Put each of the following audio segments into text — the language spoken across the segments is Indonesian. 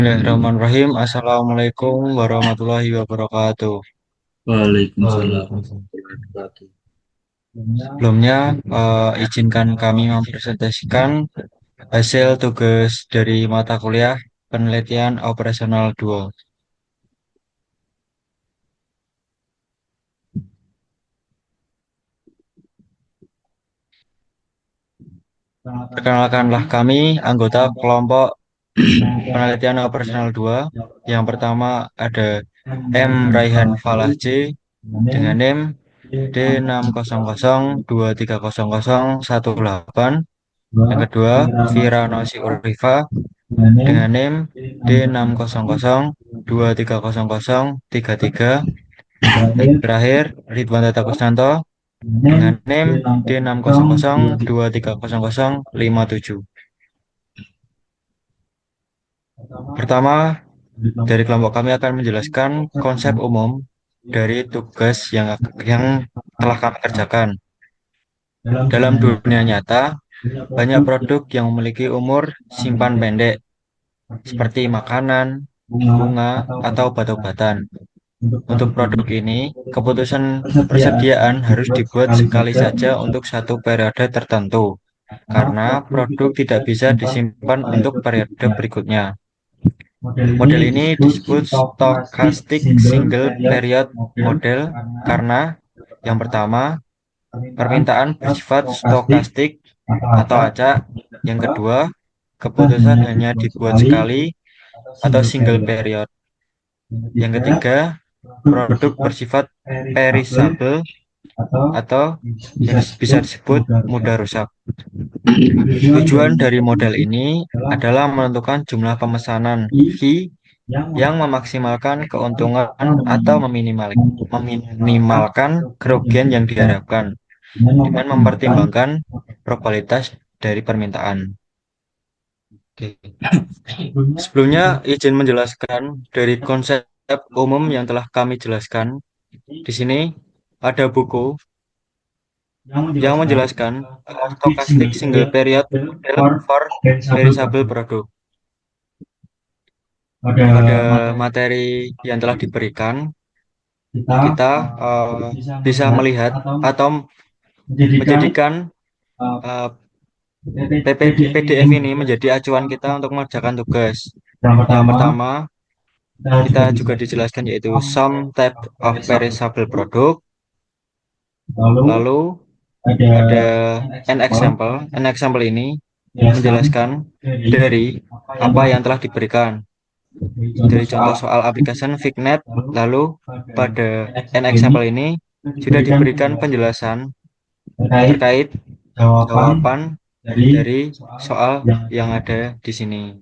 Bismillahirrahmanirrahim. Assalamualaikum warahmatullahi wabarakatuh. Waalaikumsalam warahmatullahi wabarakatuh. Sebelumnya, izinkan kami mempresentasikan hasil tugas dari mata kuliah penelitian operasional 2. Perkenalkanlah kami anggota kelompok penelitian operasional 2. Yang pertama ada M. Raihan Falah J dengan NIM D6002300118. Yang kedua, Viranosi Urifa dengan NIM D6002300333. Dan terakhir, Ridwan Tata Kusnanto dengan NIM D6002300557. Pertama, dari kelompok kami akan menjelaskan konsep umum dari tugas yang telah kami kerjakan. Dalam dunia nyata, banyak produk yang memiliki umur simpan pendek, seperti makanan, bunga, atau batu-batan. Untuk produk ini, keputusan persediaan harus dibuat sekali saja untuk satu periode tertentu, karena produk tidak bisa disimpan untuk periode berikutnya. Model ini disebut stochastic single period model karena yang pertama, permintaan bersifat stokastik atau acak. Yang kedua, keputusan hanya dibuat sekali atau single period. Yang ketiga, produk bersifat perishable atau yang bisa disebut mudah rusak. Tujuan dari model ini adalah menentukan jumlah pemesanan fee yang memaksimalkan keuntungan atau meminimalkan kerugian yang diharapkan dengan mempertimbangkan probabilitas dari permintaan. Oke. Sebelumnya izin menjelaskan dari konsep umum yang telah kami jelaskan. Di sini ada buku yang menjelaskan stochastic single period model for perishable product. Pada materi yang telah diberikan, kita bisa melihat atau menjadikan uh, PDF ini menjadi acuan kita untuk mengerjakan tugas. Yang pertama, kita juga dijelaskan yaitu some type of perishable product. Lalu ada an example. An example ini menjelaskan dari apa yang telah diberikan. Dari contoh soal application Fignet, lalu pada an example ini sudah diberikan penjelasan terkait jawaban dari soal yang ada di sini.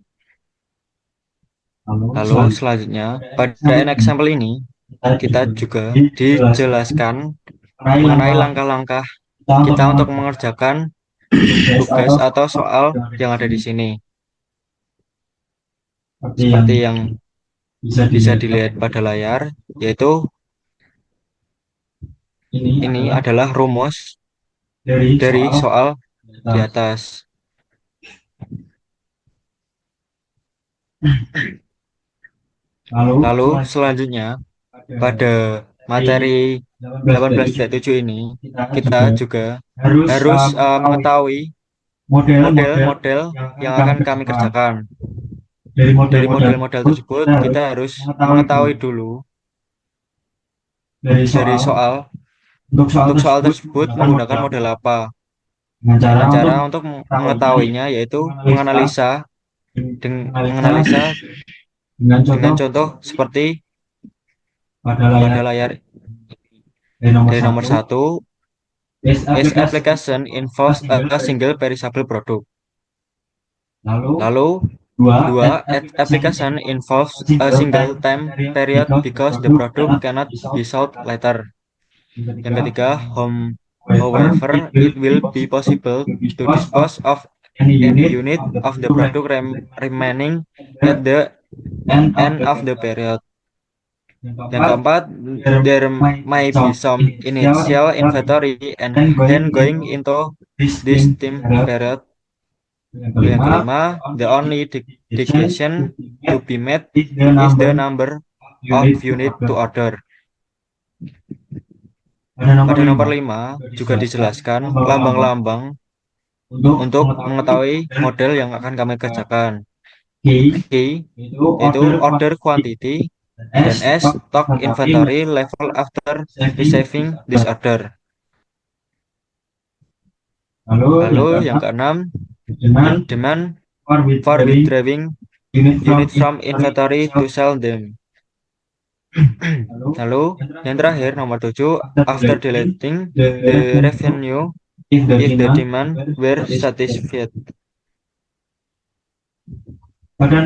Lalu selanjutnya, pada an example ini kita juga dijelaskan mengenai langkah-langkah kita untuk mengerjakan tugas atau soal yang ada di sini. Seperti yang bisa dilihat pada layar, yaitu ini adalah rumus dari soal di atas. Lalu selanjutnya pada materi 18.7 ini kita juga harus mengetahui model-model yang akan kami kerjakan. Dari model-model tersebut kita harus mengetahui dulu dari soal untuk soal tersebut menggunakan model apa. Dengan cara untuk mengetahuinya yaitu menganalisa dengan contoh seperti pada layar. Dari nomor 1, this application involves a single perishable product. Lalu 2, application involves a single time period because the product cannot be sold later. Yang ketiga, however, it will be possible to dispose of any unit of the product remaining at the end of the period. Yang keempat, there may be some initial inventory and then going into this time period. Lalu yang kelima, the only deviation to be met is the number of unit to order. Pada nomor 5 juga dijelaskan lambang-lambang untuk mengetahui model yang akan kami kerjakan. K yaitu order quantity, dan S stock inventory level after receiving this order. Lalu yang keenam, demand for withdrawing unit from inventory to sell them. Lalu yang terakhir nomor 7, after deleting the revenue if the demand were satisfied. Pada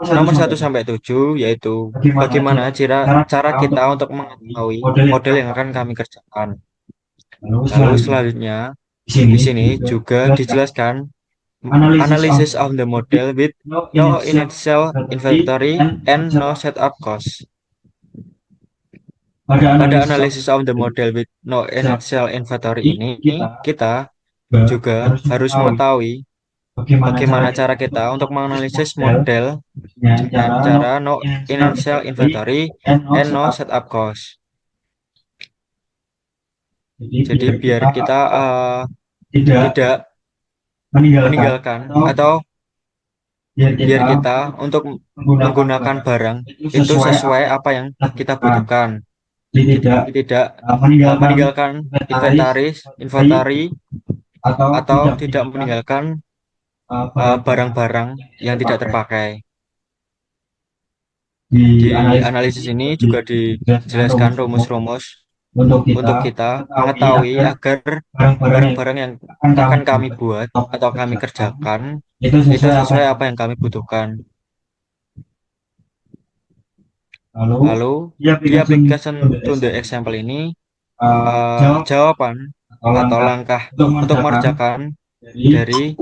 nomor 1 sampai 7 yaitu bagaimana cara kita untuk mengetahui model yang akan kami kerjakan. Lalu selanjutnya di sini juga dijelaskan analysis of the model with no initial inventory and no setup cost. Pada analisis of the model with no initial inventory ini, kita juga harus mengetahui bagaimana cara kita untuk menganalisis model dengan cara no initial inventory and no setup cost. Jadi biar kita tidak meninggalkan atau biar kita untuk menggunakan barang itu sesuai apa yang kita butuhkan. Tidak meninggalkan inventory atau tidak meninggalkan barang-barang yang tidak terpakai. Di analisis ini juga dijelaskan rumus-rumus untuk kita mengetahui agar barang-barang yang akan kami buat atau kami kerjakan itu sesuai apa yang kami butuhkan. Lalu di application to the example ini jawaban atau langkah untuk mengerjakan dari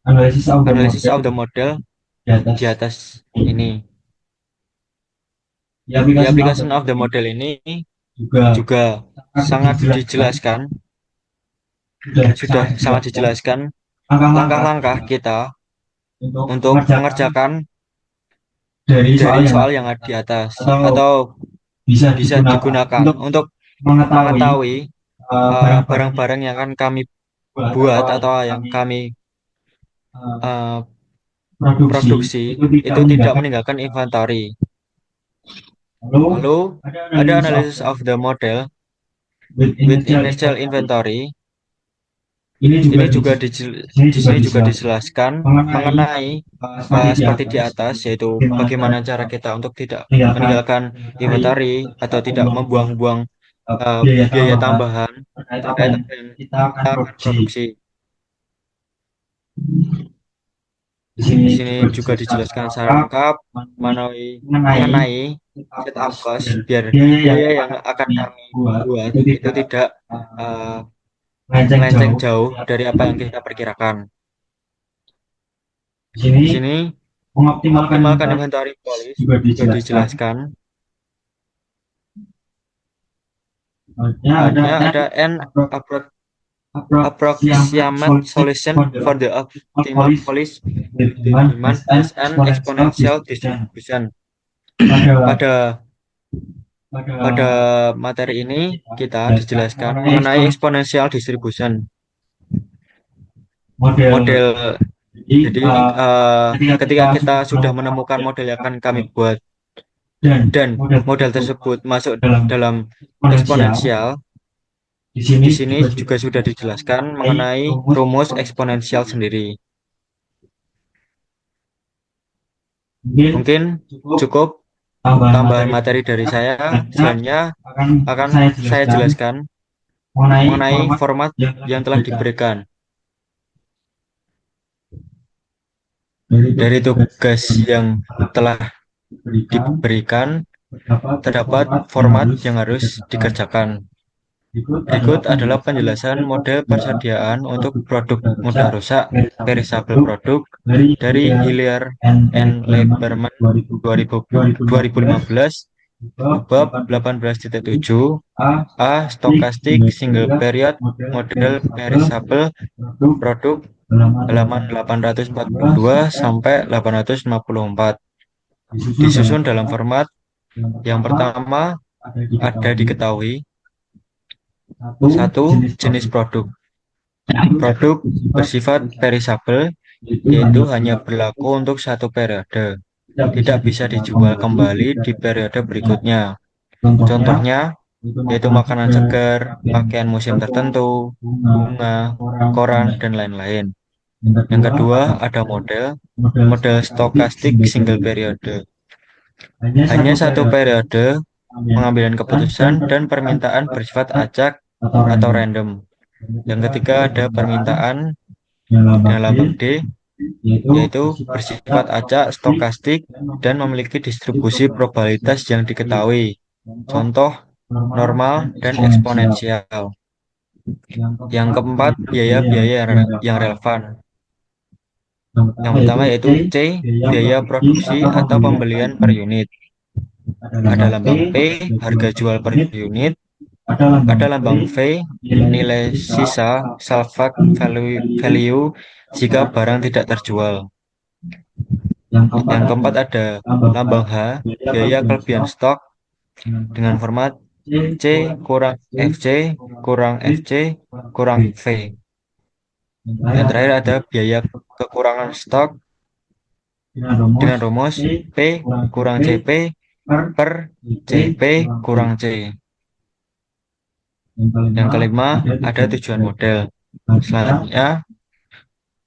analisis of the model di atas ini. Di application of the model ini juga sangat dijelaskan, sudah sangat dijelaskan langkah-langkah kita untuk mengerjakan dari soal yang ada di atas atau bisa digunakan untuk mengetahui barang-barang yang akan kami buat atau yang kami produksi itu tidak meninggalkan inventory. Lalu ada analysis of the model with initial inventory. Ini juga di sini juga dijelaskan mengenai seperti di atas, yaitu bagaimana cara kita untuk tidak meninggalkan inventory atau tidak membuang-buang biaya tambahan terkait dengan kita produksi. Di sini juga dijelaskan secara lengkap mengenai setup cost biar biaya yang akan kami buat itu tidak melenceng jauh dari apa yang kita perkirakan. Di sini mengoptimalkan inventory policy juga dijelaskan. Ada an approximate solution for the optimal policy demand as an exponential distribution. Pada materi ini kita dijelaskan mengenai exponential distribution. Model jadi ketika kita sudah menemukan model yang akan kami buat dan model tersebut masuk dalam eksponensial, di sini juga sudah dijelaskan mengenai rumus eksponensial sendiri. Mungkin cukup tambahan materi dari saya. Selanjutnya akan saya jelaskan mengenai format yang telah diberikan. Dari tugas yang telah diberikan, terdapat format yang harus dikerjakan. Berikut adalah penjelasan model persediaan untuk produk mudah rusak perishable produk dari Hillier and Lieberman 2015 bab 18.7 A. Stochastic single period model perishable produk halaman 842 sampai 854. Disusun dalam format yang pertama ada diketahui. Satu, jenis produk. Produk bersifat perishable, yaitu hanya berlaku untuk satu periode, tidak bisa dijual kembali di periode berikutnya. Contohnya, yaitu makanan segar, pakaian musim tertentu, bunga, koran, dan lain-lain. Yang kedua, ada model stokastik single periode. Hanya satu periode pengambilan keputusan dan permintaan bersifat acak atau random. Yang ketiga, ada permintaan dengan lambang D, yaitu bersifat acak, stokastik, dan memiliki distribusi probabilitas yang diketahui. Contoh, normal dan eksponensial. Yang keempat, biaya-biaya yang relevan. Yang pertama yaitu C, biaya produksi atau pembelian per unit. Ada lambang P, harga jual per unit. Ada lambang V, nilai sisa, salvage value jika barang tidak terjual. Yang keempat ada lambang H, biaya kelebihan stok dengan format C kurang FC kurang FC kurang V. Yang terakhir ada biaya kekurangan stok dengan rumus P kurang CP per CP kurang C. Yang kelima ada tujuan model. Selanjutnya,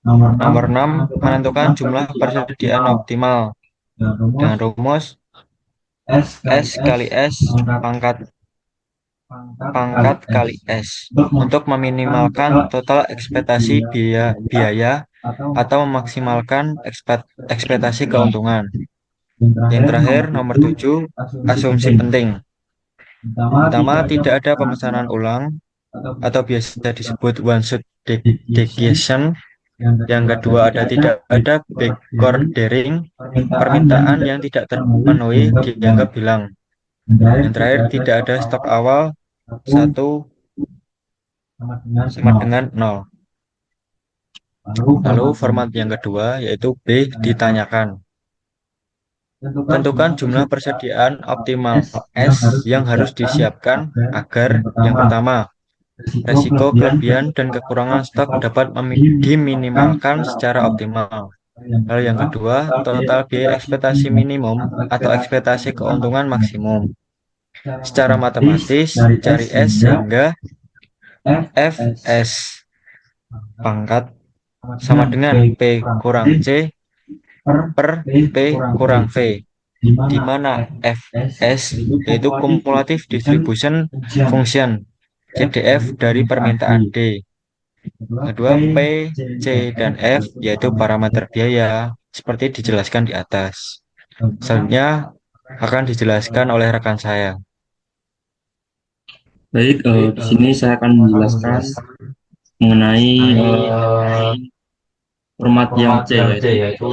nomor 6 menentukan jumlah persediaan optimal dengan rumus S kali S pangkat kali S untuk meminimalkan total ekspektasi biaya atau memaksimalkan ekspektasi keuntungan. Yang terakhir, nomor 7, asumsi penting. Pertama, tidak ada pemesanan ulang atau biasa disebut one shot deviation. Yang kedua, tidak ada backordering, permintaan yang tidak terpenuhi dianggap hilang. Yang terakhir, tidak ada stok awal 1 sama dengan 0. Lalu format yang kedua yaitu B ditanyakan. Tentukan jumlah persediaan optimal S yang harus disiapkan agar yang pertama, resiko kelebihan dan kekurangan stok dapat diminimalkan secara optimal. Lalu yang kedua, total biaya ekspektasi minimum atau ekspektasi keuntungan maksimum. Secara matematis, cari S sehingga Fs pangkat sama dengan P kurang C per P kurang V, di mana Fs yaitu cumulative distribution function CDF dari permintaan D. Kedua, P, C, dan F yaitu parameter biaya seperti dijelaskan di atas. Selanjutnya akan dijelaskan oleh rekan saya. Baik, di sini saya akan menjelaskan mengenai format yang C, yaitu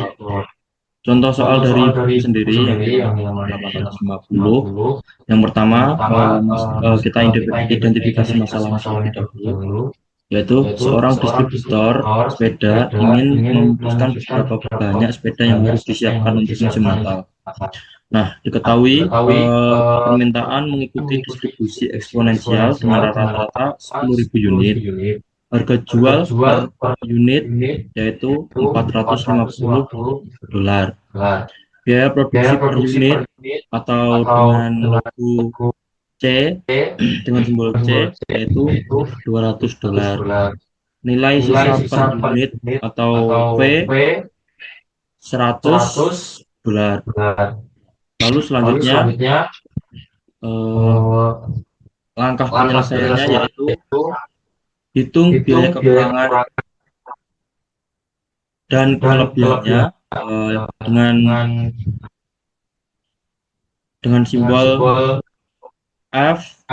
contoh soal dari buku sendiri yang 850. Yang pertama, kita identifikasi masalah terlebih dahulu, yaitu seorang distributor sepeda ingin memutuskan beberapa banyak sepeda yang harus disiapkan untuk musim Natal. Nah, diketahui permintaan mengikuti distribusi eksponensial dengan rata-rata 10.000 unit. Harga jual per unit yaitu $450. Biaya produksi per unit atau dengan logo C dengan simbol C yaitu $200. Nilai sisa per unit atau V $100. Lalu selanjutnya langkah penyelesaiannya yaitu hitung biaya kekurangan dan kelebihannya dengan simbol F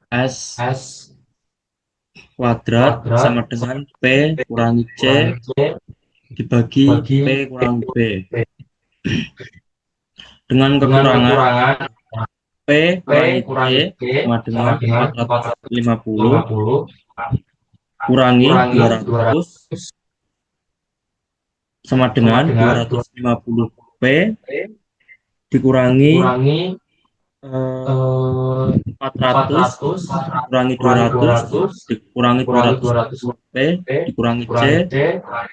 S kuadrat sama dengan P kurangi C dibagi P kurangi B. Dengan kekurangan P kurangi C sama dengan 450 kurangi 200 sama dengan 250P dikurangi 400 dikurangi 200 dikurangi 250P dikurangi C,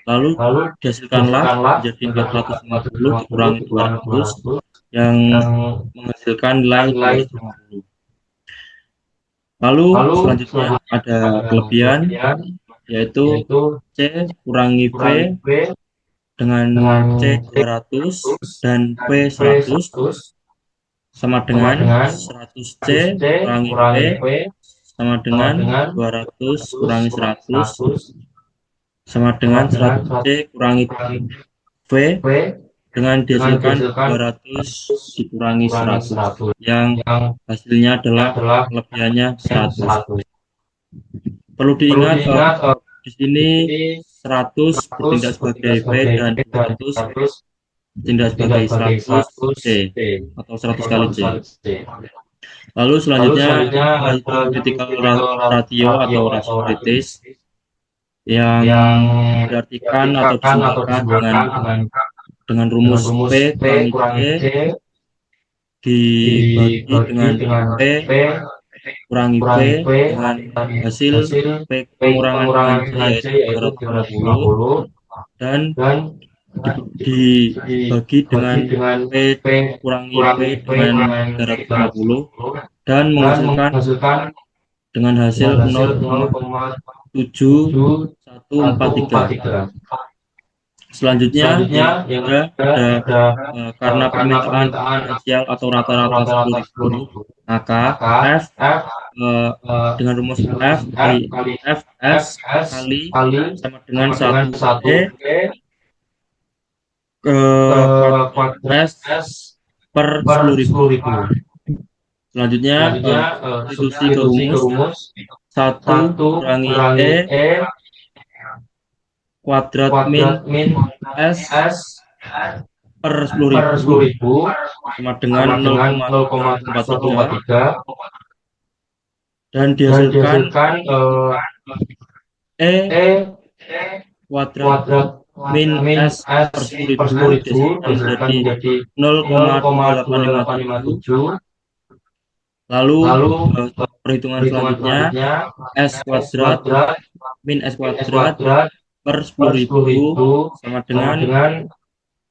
lalu dihasilkanlah menjadi 450 dikurangi 200 yang menghasilkan nilai 250. Lalu selanjutnya ada kelebihan, yaitu C kurangi V dengan C 200 dan V 100 sama dengan 100C kurangi V sama dengan 200 kurangi 100 sama dengan 100C kurangi V dengan dihasilkan 200 dikurangi 100 yang hasilnya adalah kelebihannya 100. Perlu diingat di sini 100 bertindak sebagai V dan 200 bertindak sebagai 100 C atau 100 kali C. Lalu selanjutnya critical ratio atau rasio kritis yang diartikan atau disebutkan dengan rumus P kurangi C dibagi dengan P kurangi V dengan hasil P pengurangan dengan C yaitu 250 dan dibagi dengan P kurangi V dengan 350 dan menghasilkan dengan hasil 0,7143. Selanjutnya yang ada karena permintaan potensial atau rata-rata 10.000, maka F dengan rumus F kali Fs kali sama dengan 1 S per 10.000. Selanjutnya substitusi ke rumus 1 kurangi E kuadrat min S per 10.000 sama dengan 0,043 dan dihasilkan E kuadrat min S per 10.000 dihasilkan menjadi 0,2857. Lalu perhitungan selanjutnya S kuadrat min S kuadrat per 10.000 sama dengan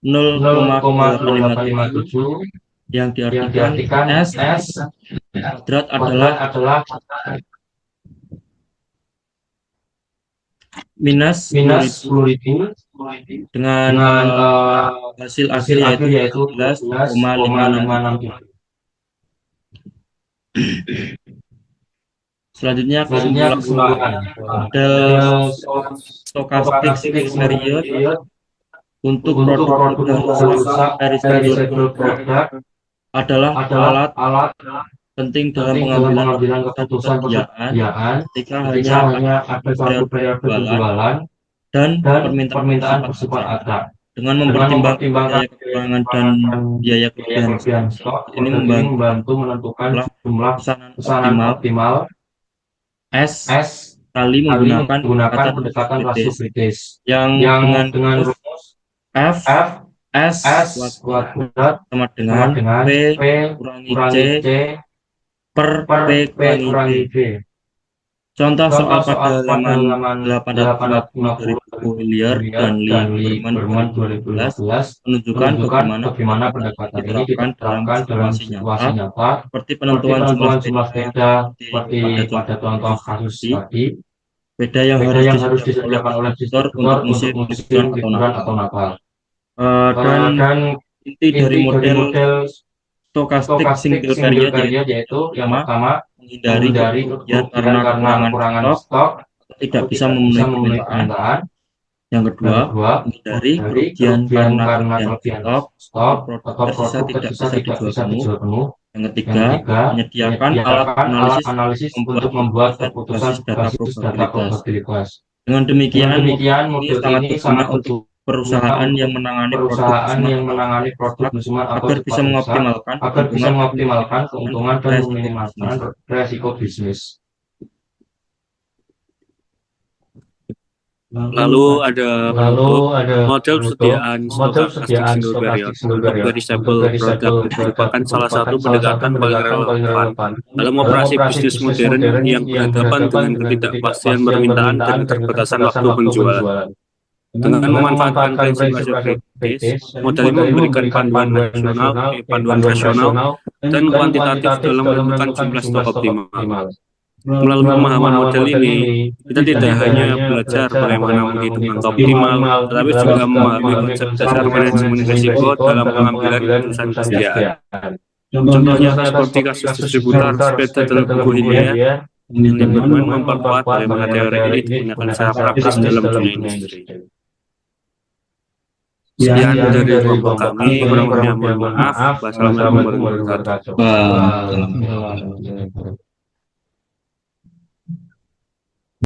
0,2857 yang diartikan S kuadrat adalah minus 10.000 dengan hasil akhir yaitu 11,567. Selanjutnya kesimpulan model stochastic single period untuk produk rusak periodic product adalah alat penting dalam pengambilan keputusan persediaan ketika hanya ada satu periode penjualan dan permintaan bersifat ada. Dengan mempertimbangkan biaya kekurangan dan biaya kelebihan stok, ini membantu menentukan jumlah pesanan optimal S kali menggunakan pendekatan rasio kritis yang dengan rumus F S kuadrat sama dengan P kurangi C per P kurangi V. Contoh soal pada halaman 850 Hillier dan Lee Berman 2012 menunjukkan bagaimana pendekatan ini diterapkan dalam situasi nyata seperti penentuan jumlah sepeda seperti pada contoh kasus tadi, sepeda yang harus disediakan oleh distributor untuk musim liburan atau Natal. Dan inti dari model stochastic single period yaitu yang pertama menghindari kerugian karena kekurangan stok tidak bisa memenuhi permintaan. Yang kedua, menghindari kerugian karena kelebihan stok atau produk tersisa tidak bisa dijual penuh. Yang ketiga, menyediakan alat analisis untuk membuat keputusan berbasis data probabilitas. Dengan demikian model ini sangat untuk perusahaan yang menangani produk musiman agar bisa mengoptimalkan keuntungan dan meminimalkan resiko bisnis. Lalu ada penutup model persediaan stokastik single period untuk perishable product merupakan salah satu pendekatan paling relevan dalam operasi bisnis modern yang berhadapan dengan ketidakpastian permintaan dan keterbatasan waktu penjualan. Dengan memanfaatkan prinsip rasio kritis, model ini memberikan panduan rasional dan kuantitatif dalam menentukan jumlah stok optimal. Melalui pemahaman model ini, kita tidak hanya belajar bagaimana menghitung angka optimal, tetapi juga memahami konsep dasar manajemen risiko dalam pengambilan keputusan persediaan. Contohnya seperti kasus distributor sepeda dalam buku Hindia, yang bermain memperkuat bagaimana teori ini digunakan secara praktis dalam dunia industri. Sekian dari kelompok kami, kurang lebihnya mohon maaf. Wassalamualaikum warahmatullahi wabarakatuh. Wah,